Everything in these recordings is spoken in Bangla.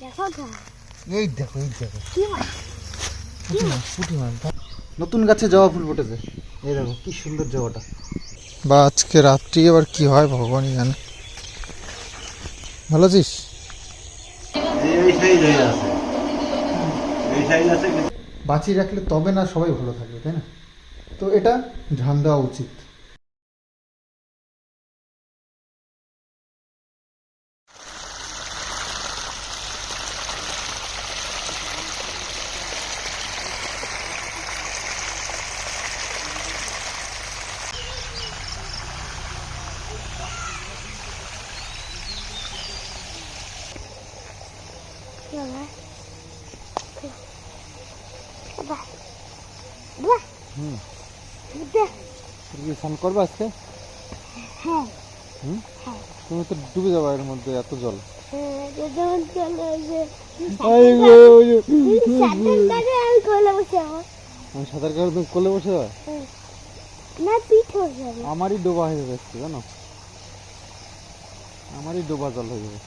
দেখো তো, এই দেখো এই দেখো কি মাছ? পুঁটি মাছ। নতুন গাছে জবা ফুল ফুটেছে, এই দেখো কি সুন্দর জবাটা। বা আজকে রাত্রি এবার কি হয় ভগবানই জানে। ভালো আছিস? বাঁচিয়ে রাখলে তবে না সবাই ভালো থাকবে, তাই না? তো এটা ধ্যান দেওয়া উচিত। বাবা, বাবা, বাবা, বাবা, তুমি কি স্নান করবে আজকে? হ্যাঁ, তুমি তো ডুবে যাবে এর মধ্যে, এত জল। যেমন চলে যে আমি সাঁতার কাটে তুমি কোলে বসে যাবে? না, পিঠ হয়ে যাবে। আমারই ডোবা হয়ে যাচ্ছে জানো, আমারই ডোবা জল হয়ে যাবে।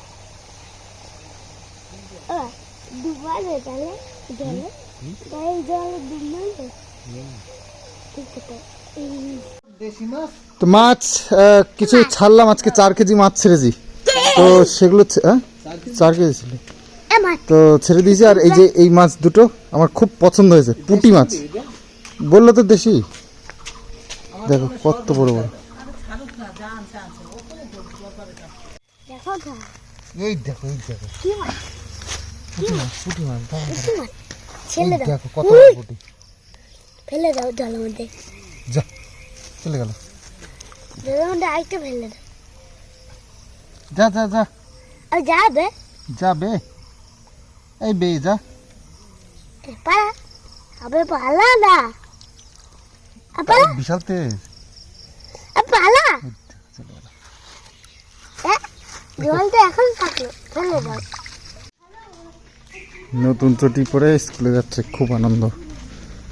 ডুবাবে তাহলে জলে, তাই জলে ডুবাবে। ঠিক আছে। তো মাছ কিছু ছাড়লাম, আজকে 4 কেজি মাছ ছেড়েছি। তো সেগুলো 4 কেজি ছিল, তো ছেড়ে দিয়েছি। আর এই যে এই মাছ দুটো আমার খুব পছন্দ হয়েছে, পুঁটি মাছ বললো তো দেশি। দেখো কত বড় বড়। দেখো তো, এই দেখো এই দেখো কি মাছ? পুঁটি মাছ, পুঁটি মাছ। কি মাছ? ছেলে দাও, দেখো কত বড় পুঁটি। ফেলে দাও জলের মধ্যে, যা চলে গেল। জলের মধ্যে আরেকটা ফেলে দাও। যা যা যা আর যাবে যাবে, এই বে যা। পালা, আবে পালা না, পালা, বিশাল তেজ। পালা। চলে গেল। জলটা এখন থাকলো, ফেলে দাও। নতুন চটি পরে স্কুলে যাচ্ছে, খুব আনন্দ,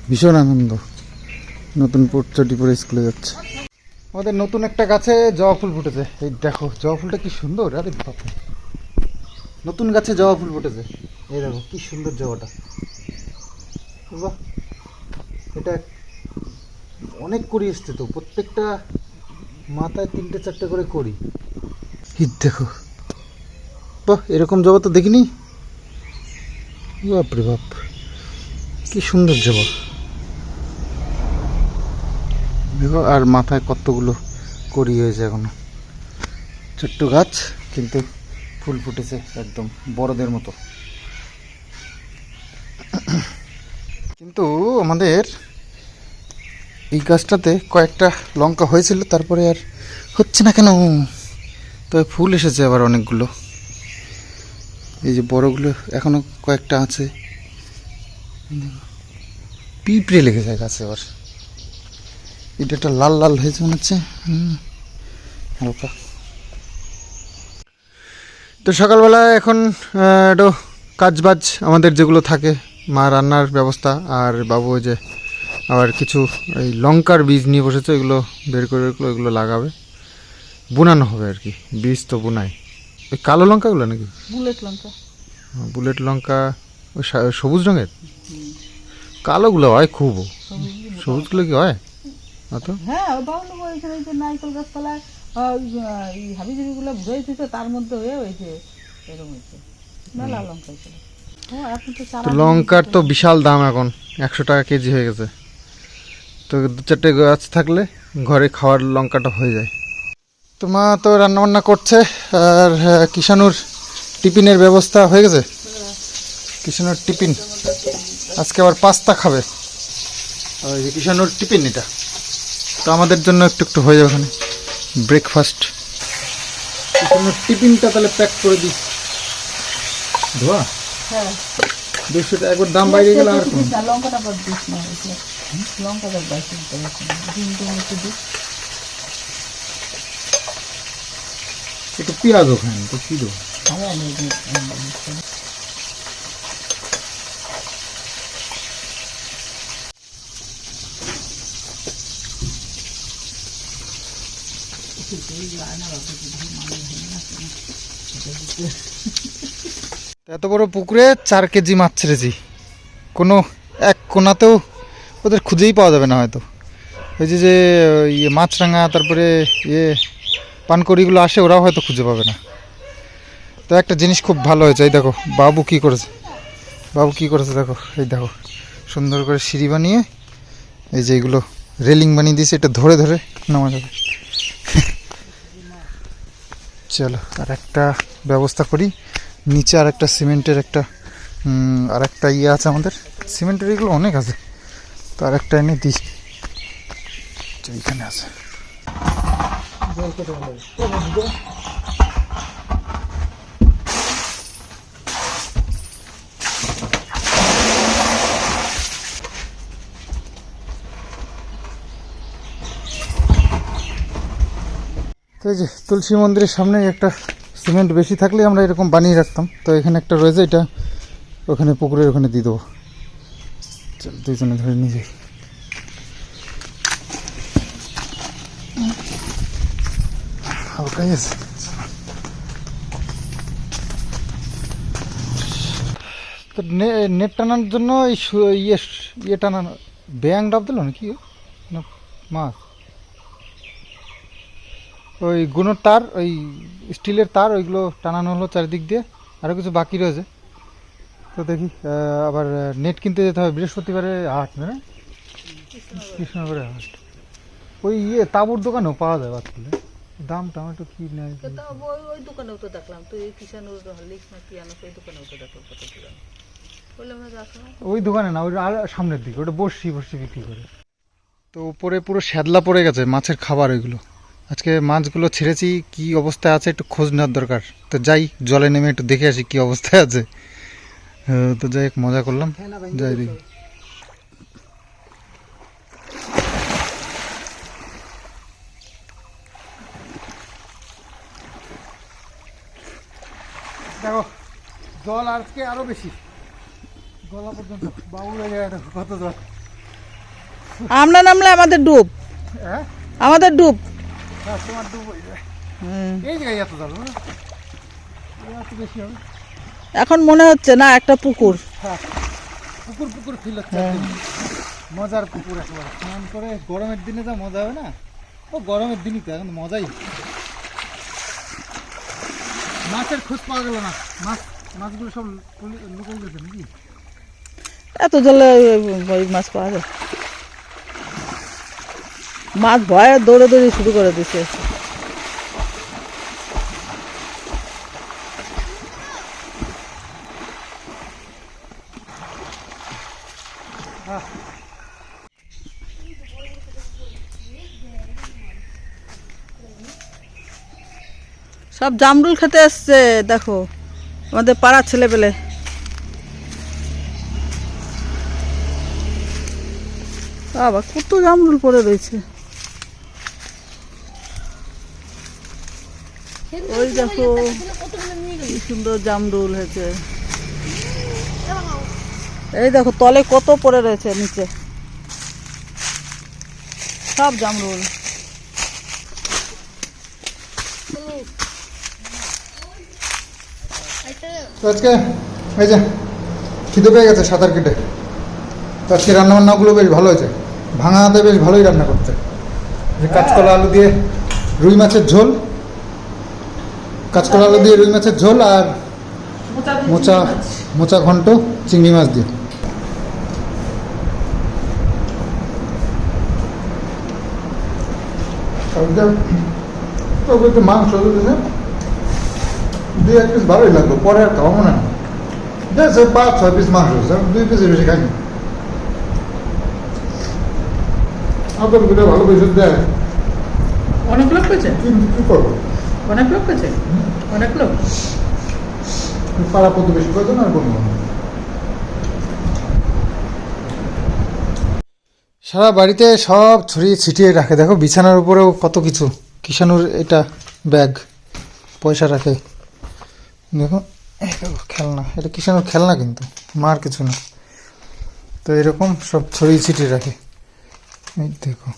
ভীষণ আনন্দ। নতুন চটি পরে স্কুলে যাচ্ছে। আমাদের নতুন একটা গাছে জবা ফুল ফুটেছে, এই দেখো জবা ফুলটা কি সুন্দর। আরে বাপরে, নতুন গাছে জবা ফুল ফুটেছে, এই দেখো কি সুন্দর জবাটা। বাহ, এটা অনেক করি এসছে তো, প্রত্যেকটা মাথায় 3টে 4টে করে করি। এই দেখো, বাহ, এরকম জবা তো দেখিনি। বাপরে বাপ, কি সুন্দর জবা দেখো। আর মাথায় কতগুলো করি হয়েছে এখনো। ছোট্ট গাছ কিন্তু ফুল ফুটেছে একদম বড়দের মতো। কিন্তু আমাদের এই গাছটাতে কয়েকটা লঙ্কা হয়েছিল, তারপরে আর হচ্ছে না কেন। তবে ফুল এসেছে আবার অনেকগুলো। এই যে বড়গুলো এখনো কয়েকটা আছে। পিঁপড়ে লেগে যায় গাছে আবার। এটা একটা লাল লাল হয়েছে মনে হচ্ছে, হালকা। তো সকালবেলা এখন একটু কাজবাজ আমাদের যেগুলো থাকে, মা রান্নার ব্যবস্থা, আর বাবু ওই যে আবার কিছু এই লঙ্কার বীজ নিয়ে বসেছে, এগুলো বের করে এগুলো লাগাবে, বোনানো হবে আর কি। বীজ তো বোনাই। ওই কালো লঙ্কাগুলো নাকি? বুলেট লঙ্কা। বুলেট লঙ্কা ওই সবুজ রঙের। কালোগুলো হয় খুব, সবুজগুলো কি হয় অত? হ্যাঁ, বাউলো এখানে যে নারকেল গাছপালায় হাবি জাবিগুলো ঘুরেছি, তো তার মধ্যে হয়ে হয়েছে এরকম হয়েছে। মেলা লঙ্কা ছিল। এখন তো তো লঙ্কার তো বিশাল দাম, এখন 100 টাকা কেজি হয়ে গেছে। তো 2-4টে গাছ থাকলে ঘরে খাওয়ার লঙ্কাটা হয়ে যায়। তো মা তো রান্নাবান্না করছে, আর কিষানুর টিফিনের ব্যবস্থা হয়ে গেছে। কিষানুর টিফিন আজকে আবার পাস্তা খাবে। ওই যে কিষানুর টিফিন এটা, তো আমাদের জন্য একটু একটু হয়ে যাবে ওখানে ব্রেকফাস্ট। কিষানুর টিফিনটা তাহলে প্যাক করে দিই। ধোয়া হ্যাঁ, 200 টাকা একবার দাম বাইরে গেলে আর লঙ্কাটা বাদ দিস না, লঙ্কাটা বাইশ একটু পেঁয়াজও খান, তো কি দেবো। এত বড় পুকুরে 4 কেজি মাছ ছেড়েছি, কোনো এক কোনাতেও ওদের খুঁজেই পাওয়া যাবে না হয়তো। ওই যে ইয়ে মাছরাঙা, তারপরে ইয়ে পানকড়িগুলো আসে, ওরাও হয়তো খুঁজে পাবে না। তো একটা জিনিস খুব ভালো হয়েছে, এই দেখো বাবু কি করেছে, দেখো, এই দেখো সুন্দর করে সিঁড়ি বানিয়ে এই যে এগুলো রেলিং বানিয়ে দিয়েছে, এটা ধরে ধরে নামা যাবে। চলো আর একটা ব্যবস্থা করি, নিচে আর একটা সিমেন্টের আর একটা ইয়ে আছে আমাদের, সিমেন্টের এগুলো অনেক আছে, তো আর একটা এনে দিই, এইখানে আছে। তো এই যে তুলসী মন্দিরের সামনে একটা সিমেন্ট বেশি থাকলে আমরা এরকম বানিয়ে রাখতাম, তো এখানে একটা রয়েছে, এটা ওখানে পুকুরের ওখানে দিয়ে দেবো। চল দুইজনে ধরে নিয়ে যাই। হালকাই আছে। তো নেট টানার জন্য এই ইয়ে টানানো, ব্যাং ডাব দিল নাকি না মাছ, ওই গুনোর তার, ওই স্টিলের তার, ওইগুলো টানানো হলো চারিদিক দিয়ে, আরও কিছু বাকি রয়েছে। তো দেখি আবার নেট কিনতে যেতে হবে, বৃহস্পতিবারে হাট না, কৃষ্ণনগরে হাট। ওই ইয়ে তাঁবুর দোকানেও পাওয়া যায় বাচ্চালে, দাম টমেটো কি নেয়। ওই দোকানেও তো দেখলাম, তুই কিষানুর হরলিক্স না কি আনো, সেই দোকানেও তো দেখলাম কত পুরানো। বললাম রাখলাম ওই দোকানে না, ওই আর সামনের দিকে, ওটা বসি বিক্রি করে। তো উপরে পুরো শ্যাদলা পড়ে গেছে মাছের খাবার, ওইগুলো আজকে মাছগুলো ছেড়েছি, কি অবস্থায় আছে একটু খোঁজ নেওয়ার দরকার। তো যাই জলে নেমে একটু দেখে আসি কি অবস্থায় আছে। তো যাই মজা করলাম, যাই দেখি। দেখো জল আজকে আরো বেশি, গলা পর্যন্ত বাবুর কত জল। আমরা নামলে আমাদের ডুব, হ্যাঁ আমাদের ডুব। তোমার ডুব হয়ে যায় এই জায়গায়, এত জল না, এত বেশি হবে। এখন মনে হচ্ছে না একটা পুকুর, হ্যাঁ পুকুর ফিল হচ্ছে, মজার পুকুর একেবারে। স্নান করে গরমের দিনে যা মজা হবে না, ও গরমের দিনই তো এখন মজাই। মাছের খোঁজ পাওয়া গেল না, মাছগুলো সব লুকিয়ে গেছে নাকি? এত জলে ওই মাছ পাওয়া যায়? মাছ ভয়ে দৌড়ে শুরু করে দিছে। সব জামরুল খেতে আসছে, দেখো আমাদের পাড়ার ছেলেপেলে। বাবা কত জামরুল পড়ে রয়েছে, ওই দেখো কি সুন্দর জামরুল হয়েছে। এই দেখো তলে কত পড়ে রয়েছে, নিচে সব জামরুল। আজকে এই যে খিদে পেয়ে গেছে সাঁতার কেটে, তো আজকে রান্নাবান্নাগুলো বেশ ভালো হয়েছে, ভাঙা হাতে বেশ ভালোই রান্না করছে। যে কাঁচকলা আলু দিয়ে রুই মাছের ঝোল, আর মোচা ঘন্ট চিংড়ি মাছ দিয়ে। মাংস দুই এক পিস ভালোই লাগলো, পরে আর খাওয়াবো না, 5-6 পিস মাংস, 2 পিসের বেশি খাইনি। ভালো পয়সা দেয়, অনেক লোক হয়েছে, কি করবো, অনেক লোক হয়েছে, অনেক লোক। পাড়া প্রতিবেশী কয়জন আর বলবো। সারা বাড়িতে সব ছড়িয়ে ছিটিয়ে রাখে, দেখো বিছানার উপরেও কত কিছু। কিষানুর এটা ব্যাগ, পয়সা রাখে, দেখো খেলনা, এটা কিষানুর খেলনা কিন্তু মার কিছু না। তো এরকম সব ছড়িয়ে ছিটিয়ে রাখে, এই দেখো।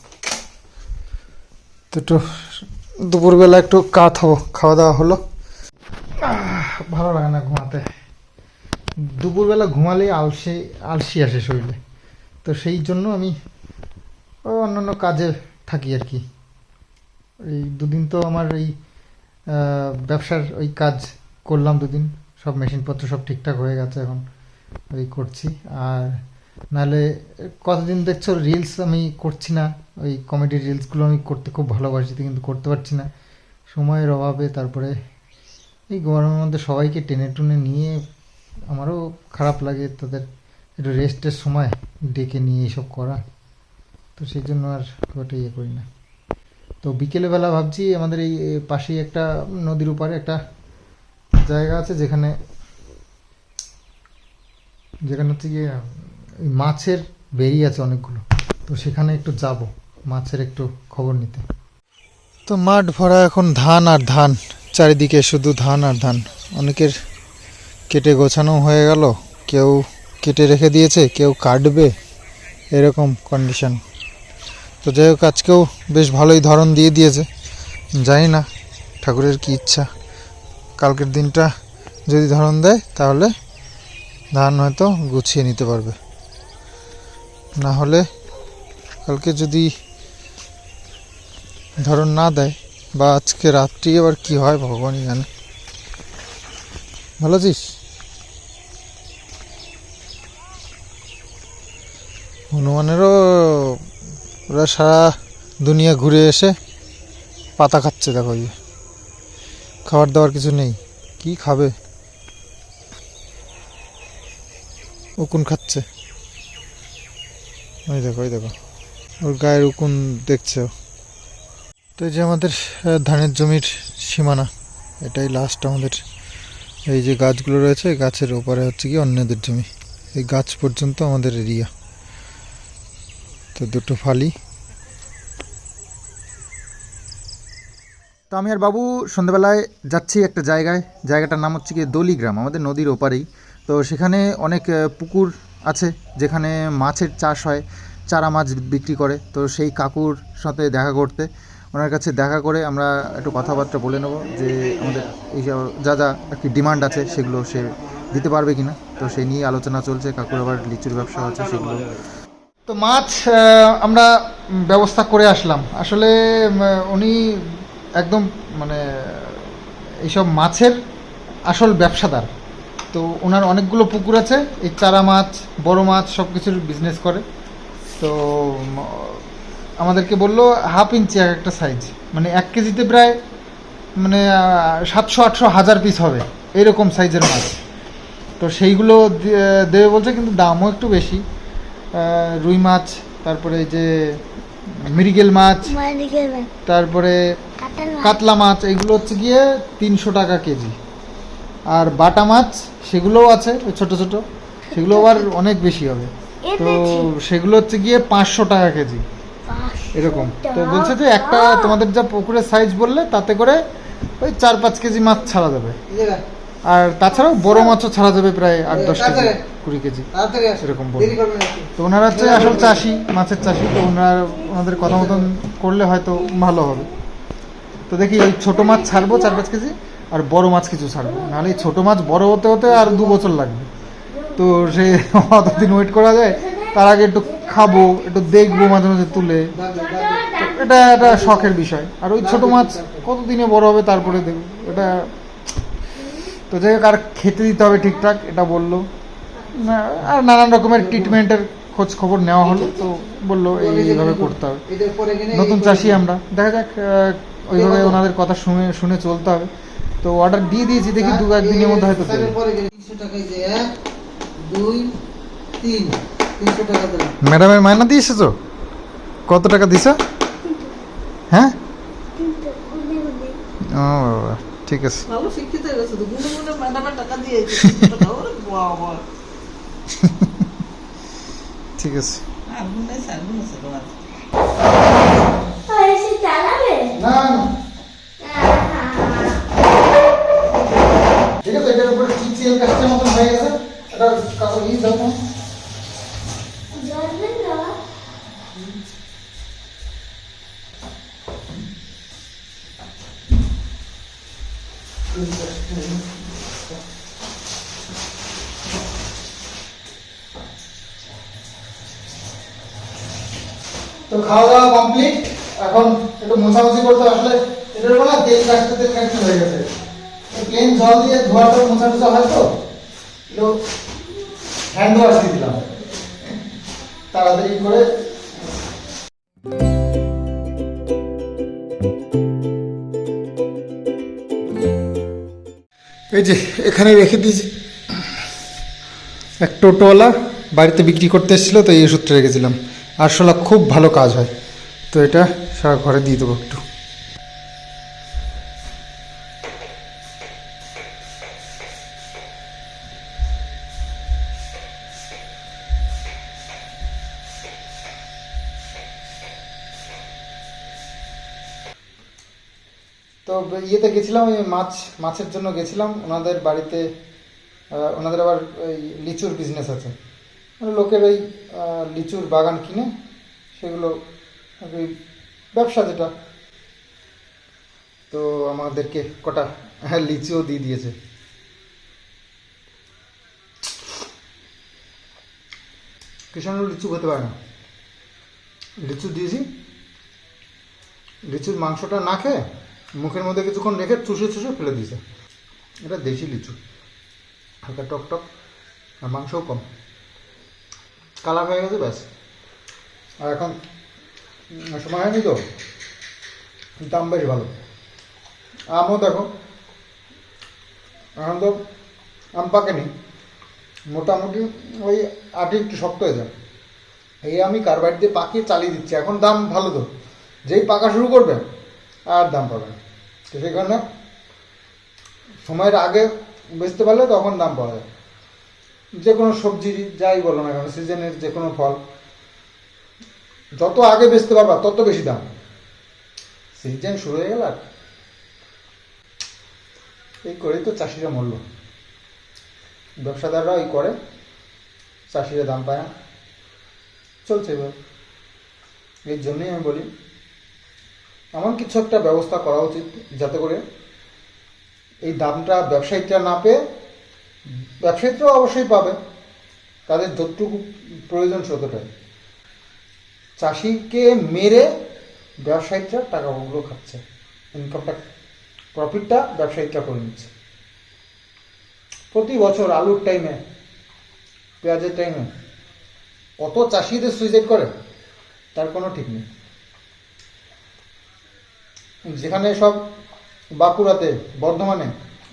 তো একটু দুপুরবেলা একটু খাওয়া দাওয়া হলো, ভালো লাগে না ঘুমাতে, দুপুরবেলা ঘুমালেই আলসি আসে শরীরে, তো সেই জন্য আমি অন্যান্য কাজে থাকি আর কি। এই দুদিন তো আমার এই ব্যবসার ওই কাজ করলাম, দুদিন সব মেশিনপত্র সব ঠিকঠাক হয়ে গেছে, এখন ওই করছি। আর নাহলে কতদিন দেখছো রিলস আমি করছি না, ওই কমেডি রিলসগুলো আমি করতে খুব ভালোবাসি, কিন্তু করতে পারছি না সময়ের অভাবে। তারপরে এই গরমের মধ্যে সবাইকে টেনে টুনে নিয়ে আমারও খারাপ লাগে, তাদের একটু রেস্টের সময় ডেকে নিয়ে এইসব করা, তো সেই জন্য আর খুব একটা ইয়ে করি না। তো বিকেলবেলা ভাবছি আমাদের এই পাশেই একটা নদীর উপরে একটা জায়গা আছে, যেখানে হচ্ছে গিয়ে ওই মাছের বেরি আছে অনেকগুলো, তো সেখানে একটু যাব মাছের একটু খবর নিতে। তো মাঠ ভরা এখন ধান আর ধান, চারিদিকে শুধু ধান আর ধান। অনেকের কেটে গোছানো হয়ে গেল, কেউ কেটে রেখে দিয়েছে, কেউ কাটবে, এরকম কন্ডিশন। তো যাই হোক, আজকেও বেশ ভালোই ধরন দিয়ে দিয়েছে, জানি না ঠাকুরের কি ইচ্ছা। কালকের দিনটা যদি ধরন দেয় তাহলে ধান হয়তো গুছিয়ে নিতে পারবে, না হলে কালকে যদি ধরন না দেয় বা আজকে রাত্রি আবার কি হয় ভগবানই জানে। ভালো আছিস? হনুমানেরও ওরা সারা দুনিয়া ঘুরে এসে পাতা খাচ্ছে, দেখো এই খাবার দাবার কিছু নেই, কি খাবে? উকুন খাচ্ছে, ওই দেখো ওর গায়ের উকুন দেখছে। তো এই যে আমাদের ধানের জমির সীমানা, এটাই লাস্ট আমাদের। এই যে গাছগুলো রয়েছে, গাছের ওপারে হচ্ছে কি অন্যদের জমি, এই গাছ পর্যন্ত আমাদের এরিয়া। তো দুটো ফালি। তো আমি আর বাবু সন্ধ্যাবেলায় যাচ্ছি একটা জায়গাটার নাম হচ্ছে গিয়ে দলিগ্রাম, আমাদের নদীর ওপারেই। তো সেখানে অনেক পুকুর আছে যেখানে মাছের চাষ হয়, চারা মাছ বিক্রি করে। তো সেই কাকুর সাথে দেখা করতে, ওনার কাছে দেখা করে আমরা একটু কথাবার্তা বলে নেব যে আমাদের এই যা আর কি ডিমান্ড আছে সেগুলো সে দিতে পারবে কিনা। তো সেই নিয়ে আলোচনা চলছে, কাকুর আবার লিচুর ব্যবসা আছে সেগুলো। তো মাছ আমরা ব্যবস্থা করে আসলাম। আসলে উনি একদম মানে এইসব মাছের আসল ব্যবসাদার। তো ওনার অনেকগুলো পুকুর আছে, এই চারা মাছ, বড় মাছ সব কিছুর বিজনেস করে। তো আমাদেরকে বললো 1/2 ইঞ্চি এক একটা সাইজ, মানে 1 কেজিতে প্রায় মানে 700-800-1000 পিস হবে, এইরকম সাইজের মাছ। তো সেইগুলো দেবে বলছে, কিন্তু দামও একটু বেশি। রুই মাছ, তারপরে এই যে মৃগেল মাছ, তারপরে কাতলা মাছ, এগুলো হচ্ছে গিয়ে 300 টাকা কেজি। আর বাটা মাছ সেগুলোও আছে, ওই ছোটো ছোটো, সেগুলো আবার অনেক বেশি হবে। তো সেগুলো হচ্ছে গিয়ে 500 টাকা কেজি এরকম। তো বলছে যে একটা তোমাদের যা পুকুরের সাইজ বললে তাতে করে ওই 4-5 কেজি মাছ ছাড়া যাবে, আর তাছাড়াও বড় মাছও ছাড়া যাবে প্রায় 8-10 কেজি 20 কেজি এরকম বলে। তো ওনারা হচ্ছে আসল চাষি, মাছের চাষি। তো ওনাদের কথা মতন করলে হয়তো ভালো হবে। তো দেখি ওই ছোটো মাছ ছাড়বো 4-5 কেজি, আর বড় মাছ কিছু ছাড়বো, নাহলে এই ছোটো মাছ বড় হতে হতে আর 2 বছর লাগবে। তো সে অতদিন ওয়েট করা যায়? তার আগে একটু খাবো, একটু দেখবো মাঝে মাঝে তুলে, এটা একটা শখের বিষয়। আর ওই ছোটো মাছ কতদিনে বড় হবে তারপরে দেখবো এটা। তো যাই হোক, আর খেতে দিতে হবে ঠিকঠাক, এটা বললো। আর নানান রকমের ট্রিটমেন্টের খোঁজ খবর নেওয়া হলো। তো বললো এইভাবে করতে হবে, নতুন চাষি আমরা, দেখা যাক ওইভাবে ওনাদের কথা শুনে চলতে হবে। তো অর্ডার দিয়ে দিয়েছি, দেখি 2-1 দিনের মধ্যে হয়তো দেবে। ম্যাডামের মায়না দিয়ে এসেছো? কত টাকা দিছ? হ্যাঁ, ও বাবা, ঠিক আছে। ঠিক আছে, না ঠিক আছে, এটার উপরে টিসিএল কাস্টের মতন হয়ে গেছে। এটা কাগজ নিয়ে দাও না। তো খাওয়া দাওয়া কমপ্লিট, এখন একটু মোছামুছি করতে আসলে এটার উপর না তেল কাটতে হয়ে গেছে। প্লেন জল দিয়ে ধোয়ার পর মোছা টোছা হয় তো একটু হ্যান্ড ওয়াশ দিয়ে দিলাম তাড়াতাড়ি করে। এই যে এখানে রেখে দিয়েছি, এক টোটোওয়ালা বাড়িতে বিক্রি করতে এসেছিলো, তো এই ওষুধটা রেখেছিলাম। আরশোলা খুব ভালো কাজ হয়, তো এটা সারা ঘরে দিয়ে দেবো একটু। তো ইয়েতে গেছিলাম, ওই মাছের জন্য গেছিলাম ওনাদের বাড়িতে। ওনাদের আবার ওই লিচুর বিজনেস আছে, মানে লোকের ওই লিচুর বাগান কিনে সেগুলো ওই ব্যবসা যেটা। তো আমাদেরকে কটা লিচুও দিয়ে দিয়েছে। কৃষাণুর লিচু খেতে পারে না, লিচু দিয়েছি, লিচুর মাংসটা না খেয়ে মুখের মধ্যে কিছুক্ষণ রেখে চুষে ফেলে দিয়েছে। এটা দেশি লিচু, হালকা টক টক আর মাংসও কম, কালার হয়ে গেছে ব্যাস। আর এখন সময় হয়নি তো, দাম বেশ ভালো। আমও দেখো, এখন তো আম পাকেনি, মোটামুটি ওই আটি একটু শক্ত হয়ে যায়। এই আমি কার্বাইড দিয়ে পাকিয়ে চালিয়ে দিচ্ছি, এখন দাম ভালো তো, যেই পাকা শুরু করবে আর দাম পাবে না। তো সেখানে সময়ের আগে বেচতে পারলে তখন দাম পাওয়া যায়। যে কোনো সবজি যাই বলো না কেন, সিজনের যে কোনো ফল যত আগে বেচতে পারবা তত বেশি দাম। সিজন শুরু হয়ে গেল আর এই করেই তো চাষিরা মরল। ব্যবসাদাররা ওই করে, চাষিরা দাম পায় না, চলছে এবার। এই জন্যই আমি বলি এমন কিছু একটা ব্যবস্থা করা উচিত যাতে করে এই দামটা ব্যবসায়ীরা না পেয়ে, ব্যবসায়ীরাও অবশ্যই পাবে, তাদের যতটুকু প্রয়োজন ততটাই। চাষিকে মেরে ব্যবসায়ীরা টাকাগুলো খাচ্ছে, ইনকামটা প্রফিটটা ব্যবসায়ীরা করে নিচ্ছে। প্রতি বছর আলুর টাইমে, পেঁয়াজের টাইমে কত চাষিদের সুইসাইড করে তার কোনো ঠিক নেই। যেখানে সব বাঁকুড়াতে, বর্ধমানে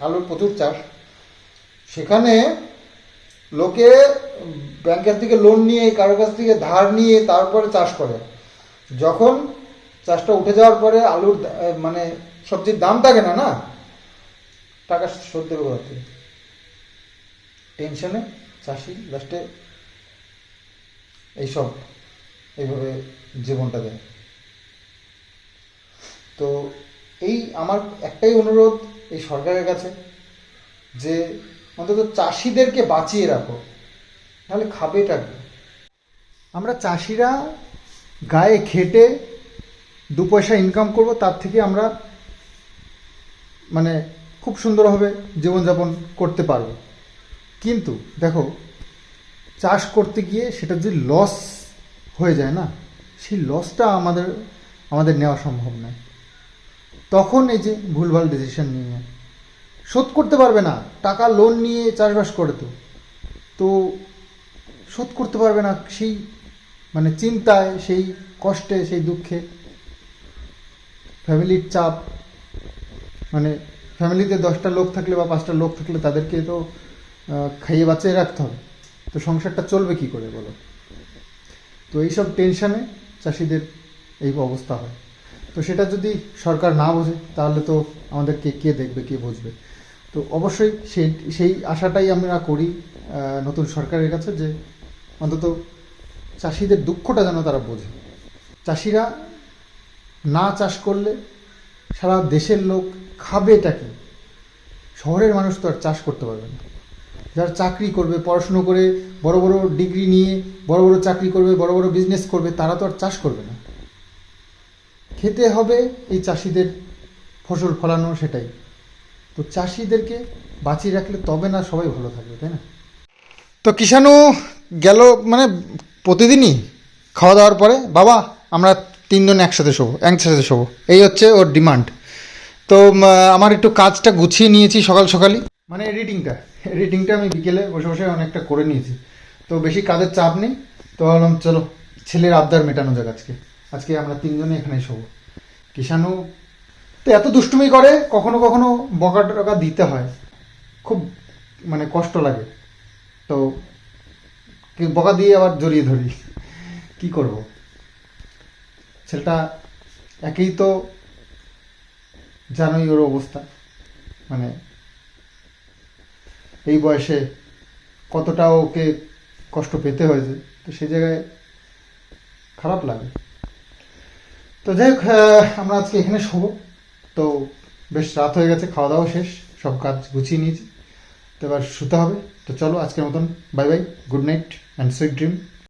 আলুর প্রচুর চাষ, সেখানে লোকে ব্যাংকের থেকে লোন নিয়ে, কারোর কাছ থেকে ধার নিয়ে তারপরে চাষ করে। যখন চাষটা উঠে যাওয়ার পরে আলুর মানে সবজির দাম থাকে না, টাকা শোধ দেবে কোথা থেকে? টেনশনে চাষি লাস্টে এইভাবে জীবনটা দেয়। তো এই আমার একটাই অনুরোধ এই সরকারের কাছে, যে অন্তত চাষিদেরকে বাঁচিয়ে রাখো, নাহলে খাবেটা কি? আমরা চাষিরা গায়ে খেটে দু পয়সা ইনকাম করব, তার থেকে আমরা মানে খুব সুন্দরভাবে জীবনযাপন করতে পারবো। কিন্তু দেখো, চাষ করতে গিয়ে সেটা যদি লস হয়ে যায় না, সেই লসটা আমাদের নেওয়া সম্ভব নয়। তখন এই যে ভুলভাল ডিসিশন নিয়ে শোধ করতে পারবে না, টাকা লোন নিয়ে চাষবাস করে তো শোধ করতে পারবে না, সেই মানে চিন্তায়, সেই কষ্টে, সেই দুঃখে, ফ্যামিলির চাপ, মানে ফ্যামিলিতে 10টা লোক থাকলে বা 5টা লোক থাকলে তাদেরকে তো খাইয়ে বাঁচিয়ে রাখতে হবে, তো সংসারটা চলবে কি করে বলো? তো এইসব টেনশানে চাষিদের এই অবস্থা হয়। তো সেটা যদি সরকার না বোঝে তাহলে তো আমাদেরকে কে দেখবে, কে বুঝবে? তো অবশ্যই সেই আশাটাই আমরা করি নতুন সরকারের কাছে, যে অন্তত চাষিদের দুঃখটা যেন তারা বোঝে। চাষিরা না চাষ করলে সারা দেশের লোক খাবে এটা কি? শহরের মানুষ তো আর চাষ করতে পারবে না। যারা চাকরি করবে, পড়াশুনো করে বড় বড় ডিগ্রি নিয়ে বড় বড় চাকরি করবে, বড় বড় বিজনেস করবে, তারা তো আর চাষ করবে না। খেতে হবে এই চাষিদের ফসল ফলানো, সেটাই তো। চাষিদেরকে বাঁচিয়ে রাখলে তবে না সবাই ভালো থাকবে, তাই না? তো কিষাণু গেল মানে প্রতিদিনই খাওয়া দাওয়ার পরে, বাবা আমরা তিনজন একসাথে শোবো এই হচ্ছে ওর ডিমান্ড। তো আমার একটু কাজটা গুছিয়ে নিয়েছি সকাল সকালই, মানে এডিটিংটা আমি বিকেলে বসে বসে অনেকটা করে নিয়েছি। তো বেশি কাজের চাপ নেই, তো ভাবলাম চলো ছেলের আবদার মেটানো যাক। আজকে আমরা তিনজনে এখানেই শোবো। কিষাণু তো এত দুষ্টুমি করে, কখনো কখনো বকা টকা দিতে হয়, খুব মানে কষ্ট লাগে। তো বকা দিয়ে আবার জড়িয়ে ধরি, কি করব। ছেলেটা একেই তো জানোই ওর অবস্থা, মানে এই বয়সে কতটা ওকে কষ্ট পেতে হয়েছে, তো সেই জায়গায় খারাপ লাগে। তো যাই হোক, আমরা আজকে এখানে শোবো। তো বেশ রাত হয়ে গেছে, খাওয়া দাওয়া শেষ, সব কাজ গুছিয়ে নিয়েছি, তো এবার শুতে হবে। তো চলো আজকের মতন bye bye, good night and sweet dream.